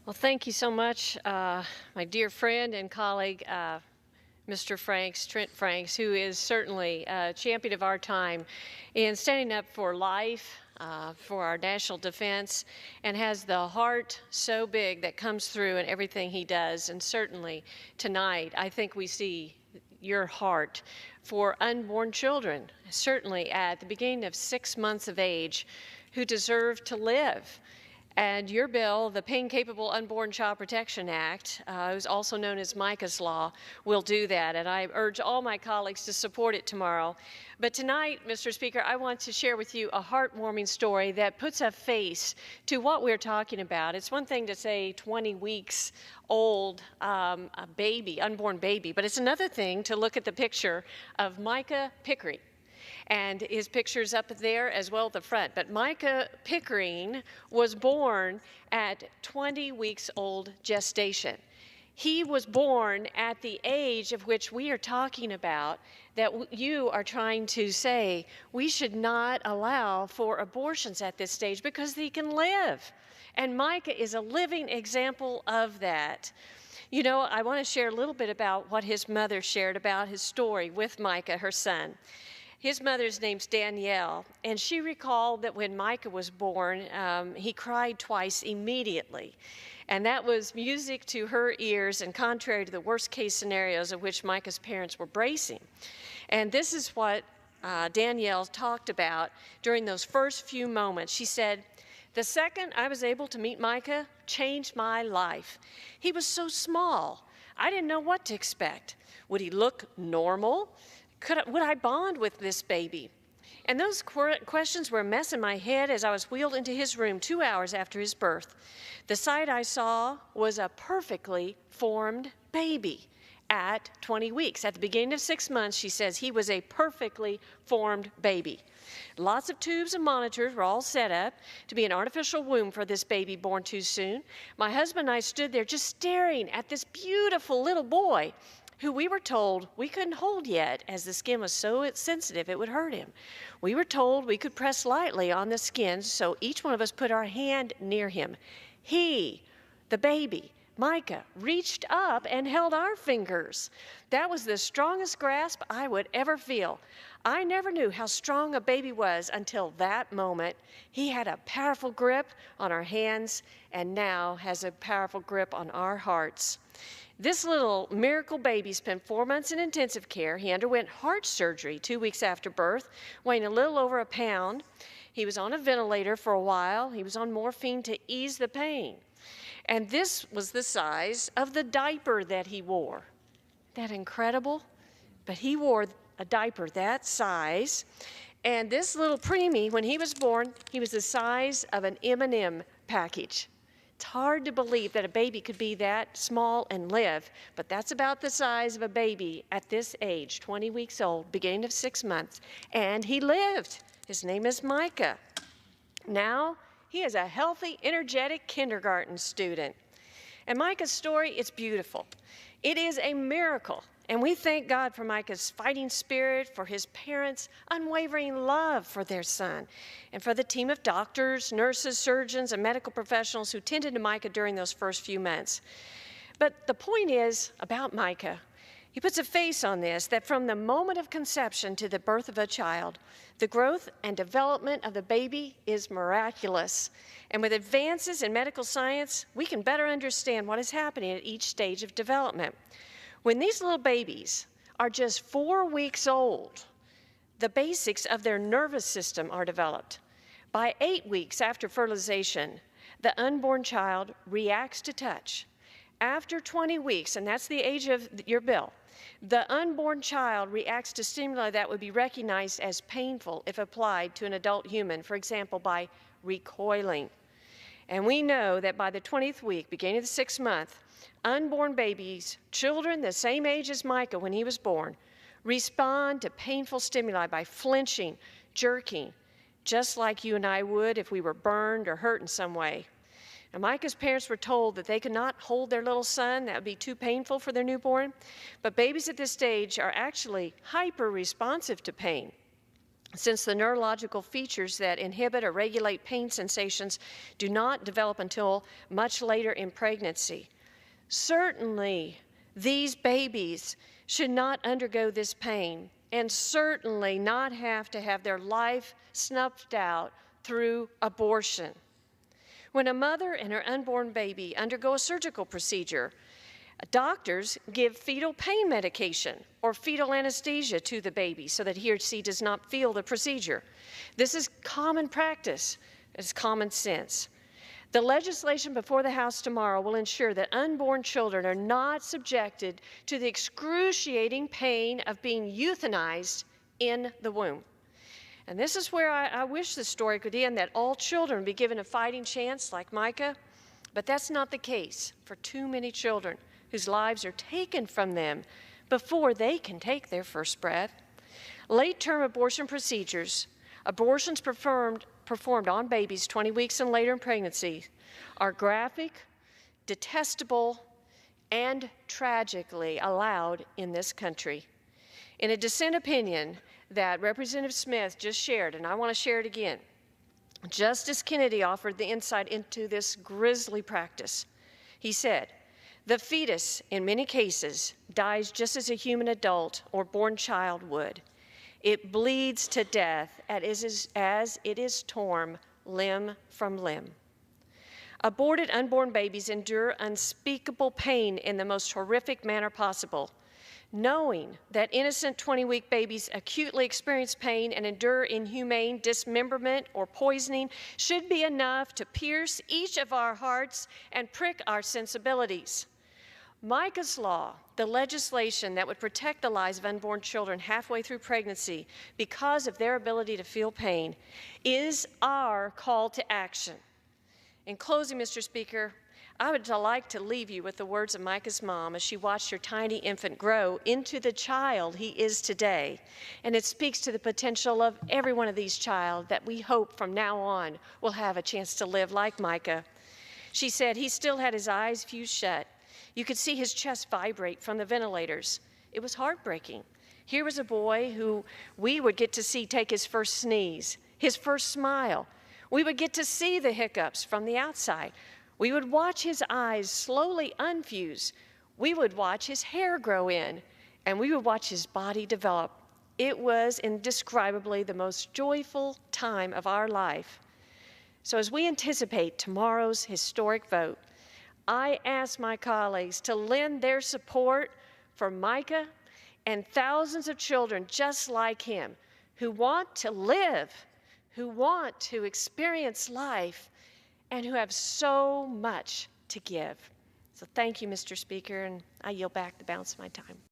Well, thank you so much, my dear friend and colleague, Mr. Franks, Trent Franks, who is certainly a champion of our time in standing up for life, for our national defense, and has the heart so big that comes through in everything he does. And certainly tonight, I think we see your heart for unborn children, certainly at the beginning of 6 months of age, who deserve to live. And your bill, the Pain-Capable Unborn Child Protection Act, is also known as MICA's Law, will do that. And I urge all my colleagues to support it tomorrow. But tonight, Mr. Speaker, I want to share with you a heartwarming story that puts a face to what we're talking about. It's one thing to say 20 weeks old, a baby, unborn baby, but it's another thing to look at the picture of Micah Pickering. And his picture's up there as well at the front. But Micah Pickering was born at 20 weeks old gestation. He was born at the age of which we are talking about, that you are trying to say we should not allow for abortions at this stage because he can live. And Micah is a living example of that. You know, I want to share a little bit about what his mother shared about his story with Micah, her son. His mother's name's Danielle, and she recalled that when Micah was born, he cried twice immediately. And that was music to her ears and contrary to the worst case scenarios of which Micah's parents were bracing. And this is what Danielle talked about during those first few moments. She said, "The second I was able to meet Micah changed my life. He was so small. I didn't know what to expect. Would he look normal? Would I bond with this baby?" And those questions were a mess in my head as I was wheeled into his room 2 hours after his birth. The sight I saw was a perfectly formed baby at 20 weeks. At the beginning of 6 months, she says, he was a perfectly formed baby. Lots of tubes and monitors were all set up to be an artificial womb for this baby born too soon. My husband and I stood there just staring at this beautiful little boy who we were told we couldn't hold yet as the skin was so sensitive it would hurt him. We were told we could press lightly on the skin, so each one of us put our hand near him. He, the baby, Micah, reached up and held our fingers. That was the strongest grasp I would ever feel. I never knew how strong a baby was until that moment. He had a powerful grip on our hands and now has a powerful grip on our hearts. This little miracle baby spent 4 months in intensive care. He underwent heart surgery 2 weeks after birth, weighing a little over a pound. He was on a ventilator for a while. He was on morphine to ease the pain. And this was the size of the diaper that he wore. Isn't that incredible? But he wore a diaper that size. And this little preemie, when he was born, he was the size of an M&M package. It's hard to believe that a baby could be that small and live, but that's about the size of a baby at this age, 20 weeks old, beginning of 6 months. And he lived. His name is Micah. Now, he is a healthy, energetic kindergarten student. And Micah's story, it's beautiful. It is a miracle. And we thank God for Micah's fighting spirit, for his parents' unwavering love for their son, and for the team of doctors, nurses, surgeons, and medical professionals who tended to Micah during those first few months. But the point is about Micah, he puts a face on this, that from the moment of conception to the birth of a child, the growth and development of the baby is miraculous. And with advances in medical science, we can better understand what is happening at each stage of development. When these little babies are just 4 weeks old, the basics of their nervous system are developed. By 8 weeks after fertilization, the unborn child reacts to touch. After 20 weeks, and that's the age of your bill, the unborn child reacts to stimuli that would be recognized as painful if applied to an adult human, for example, by recoiling. And we know that by the 20th week, beginning of the 6th month, unborn babies, children the same age as Micah when he was born, respond to painful stimuli by flinching, jerking, just like you and I would if we were burned or hurt in some way. Now, Micah's parents were told that they could not hold their little son. That would be too painful for their newborn. But babies at this stage are actually hyper-responsive to pain. since the neurological features that inhibit or regulate pain sensations do not develop until much later in pregnancy. Certainly, these babies should not undergo this pain, and certainly not have to have their life snuffed out through abortion. When a mother and her unborn baby undergo a surgical procedure, doctors give fetal pain medication or fetal anesthesia to the baby so that he or she does not feel the procedure. This is common practice. It's common sense. The legislation before the House tomorrow will ensure that unborn children are not subjected to the excruciating pain of being euthanized in the womb. And this is where I wish the story could end, that all children be given a fighting chance like Micah, but that's not the case for too many children whose lives are taken from them before they can take their first breath. Late-term abortion procedures, abortions performed on babies 20 weeks and later in pregnancy, are graphic, detestable, and tragically allowed in this country. In a dissent opinion that Representative Smith just shared, and I want to share it again, Justice Kennedy offered the insight into this grisly practice. He said, "The fetus, in many cases, dies just as a human adult or born child would. It bleeds to death as it is torn limb from limb." Aborted unborn babies endure unspeakable pain in the most horrific manner possible. Knowing that innocent 20-week babies acutely experience pain and endure inhumane dismemberment or poisoning should be enough to pierce each of our hearts and prick our sensibilities. Micah's Law, the legislation that would protect the lives of unborn children halfway through pregnancy because of their ability to feel pain, is our call to action. In closing, Mr. Speaker, I would like to leave you with the words of Micah's mom as she watched her tiny infant grow into the child he is today. And it speaks to the potential of every one of these children that we hope from now on will have a chance to live like Micah. She said he still had his eyes fused shut. You could see his chest vibrate from the ventilators. It was heartbreaking. Here was a boy who we would get to see take his first sneeze, his first smile. We would get to see the hiccups from the outside. We would watch his eyes slowly unfuse. We would watch his hair grow in, and we would watch his body develop. It was indescribably the most joyful time of our life. So as we anticipate tomorrow's historic vote, I ask my colleagues to lend their support for Micah and thousands of children just like him who want to live, who want to experience life, and who have so much to give. So thank you, Mr. Speaker, and I yield back the balance of my time.